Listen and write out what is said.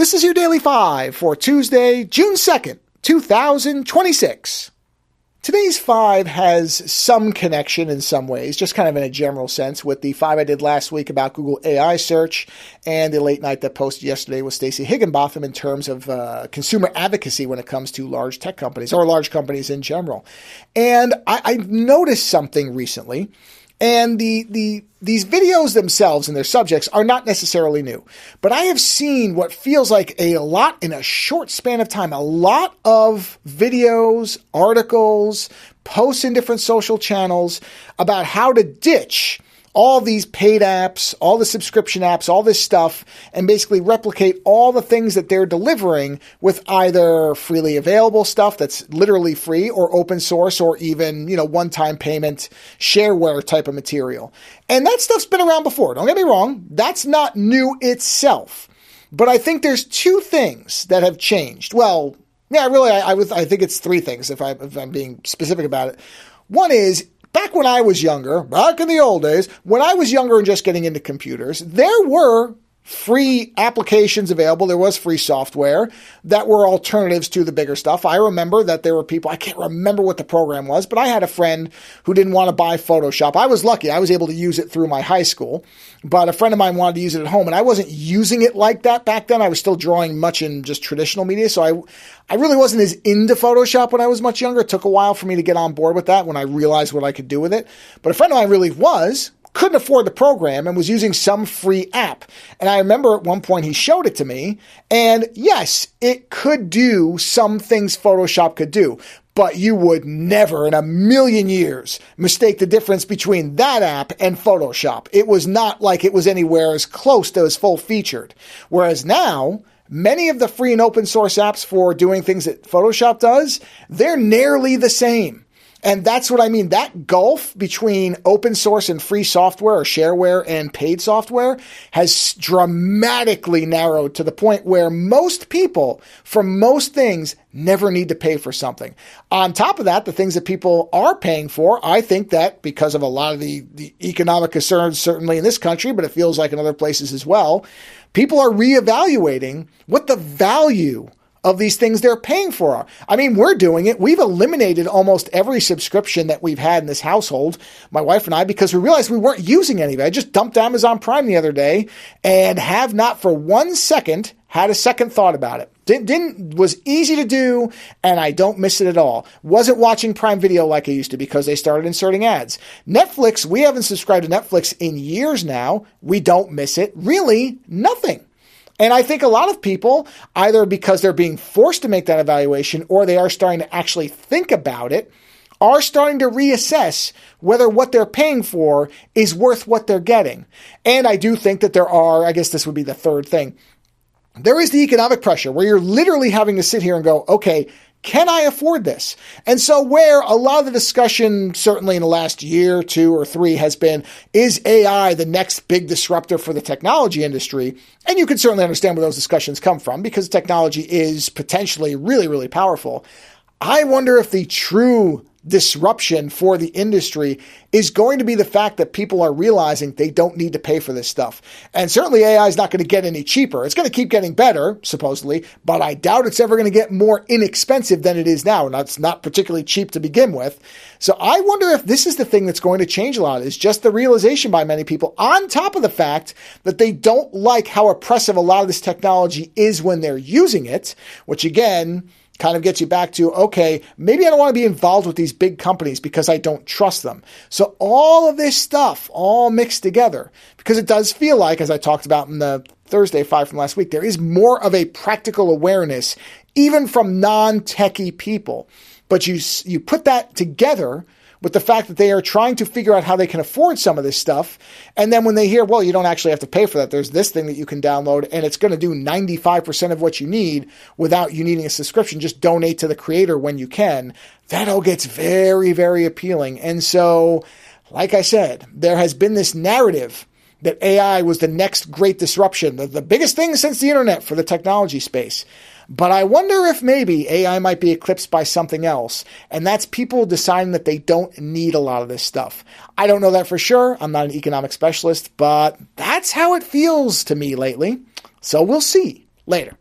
This is your Daily 5 for Tuesday, June 2nd, 2026. Today's 5 has some connection in some ways, just kind of in a general sense, with the 5 I did last week about Google AI search and the late night that posted yesterday with Stacey Higginbotham in terms of consumer advocacy when it comes to large tech companies or large companies in general. And I've noticed something recently. And these videos themselves and their subjects are not necessarily new. But I have seen what feels like a lot in a short span of time. A lot of videos, articles, posts in different social channels about how to ditch all these paid apps, all the subscription apps, all this stuff, and basically replicate all the things that they're delivering with either freely available stuff that's literally free or open source or even, one-time payment, shareware type of material. And that stuff's been around before. Don't get me wrong. That's not new itself. But I think there's two things that have changed. Well, yeah, really, I think it's three things if I'm being specific about it. One is, back when I was younger, back in the old days, when I was younger and just getting into computers, there were free applications available. There was free software that were alternatives to the bigger stuff. I remember that there were people, I can't remember what the program was, but I had a friend who didn't want to buy Photoshop. I was lucky. I was able to use it through my high school, but a friend of mine wanted to use it at home, and I wasn't using it like that back then. I was still drawing much in just traditional media, so I really wasn't as into Photoshop when I was much younger. It took a while for me to get on board with that when I realized what I could do with it. But a friend of mine really couldn't afford the program and was using some free app. And I remember at one point he showed it to me, and yes, it could do some things Photoshop could do, but you would never in a million years mistake the difference between that app and Photoshop. It was not like it was anywhere as close to as full featured. Whereas now, many of the free and open source apps for doing things that Photoshop does, they're nearly the same. And that's what I mean. That gulf between open source and free software or shareware and paid software has dramatically narrowed to the point where most people, for most things, never need to pay for something. On top of that, the things that people are paying for, I think that because of a lot of the economic concerns, certainly in this country, but it feels like in other places as well, people are reevaluating what the value of these things they're paying for. I mean, we're doing it. We've eliminated almost every subscription that we've had in this household, my wife and I, because we realized we weren't using any of it. I just dumped Amazon Prime the other day and have not for 1 second had a second thought about it. Was easy to do, and I don't miss it at all. Wasn't watching Prime Video like I used to because they started inserting ads. Netflix, we haven't subscribed to Netflix in years now. We don't miss it. Really, nothing. And I think a lot of people, either because they're being forced to make that evaluation or they are starting to actually think about it, are starting to reassess whether what they're paying for is worth what they're getting. And I do think that there are, I guess this would be the third thing, there is the economic pressure where you're literally having to sit here and go, okay, can I afford this? And so where a lot of the discussion, certainly in the last year, 2 or 3, has been, is AI the next big disruptor for the technology industry? And you can certainly understand where those discussions come from because technology is potentially really, really powerful. I wonder if the true disruption for the industry is going to be the fact that people are realizing they don't need to pay for this stuff. And certainly AI is not going to get any cheaper. It's going to keep getting better, supposedly, but I doubt it's ever going to get more inexpensive than it is now. And it's not particularly cheap to begin with. So I wonder if this is the thing that's going to change a lot, is just the realization by many people, on top of the fact that they don't like how oppressive a lot of this technology is when they're using it, which again, kind of gets you back to, okay, maybe I don't want to be involved with these big companies because I don't trust them. So all of this stuff all mixed together, because it does feel like, as I talked about in the Thursday 5 from last week, there is more of a practical awareness, even from non-techie people. But you put that together with the fact that they are trying to figure out how they can afford some of this stuff. And then when they hear, well, you don't actually have to pay for that. There's this thing that you can download and it's going to do 95% of what you need without you needing a subscription. Just donate to the creator when you can. That all gets very, very appealing. And so, like I said, there has been this narrative that AI was the next great disruption, the biggest thing since the internet for the technology space. But I wonder if maybe AI might be eclipsed by something else, and that's people deciding that they don't need a lot of this stuff. I don't know that for sure. I'm not an economic specialist, but that's how it feels to me lately. So we'll see later.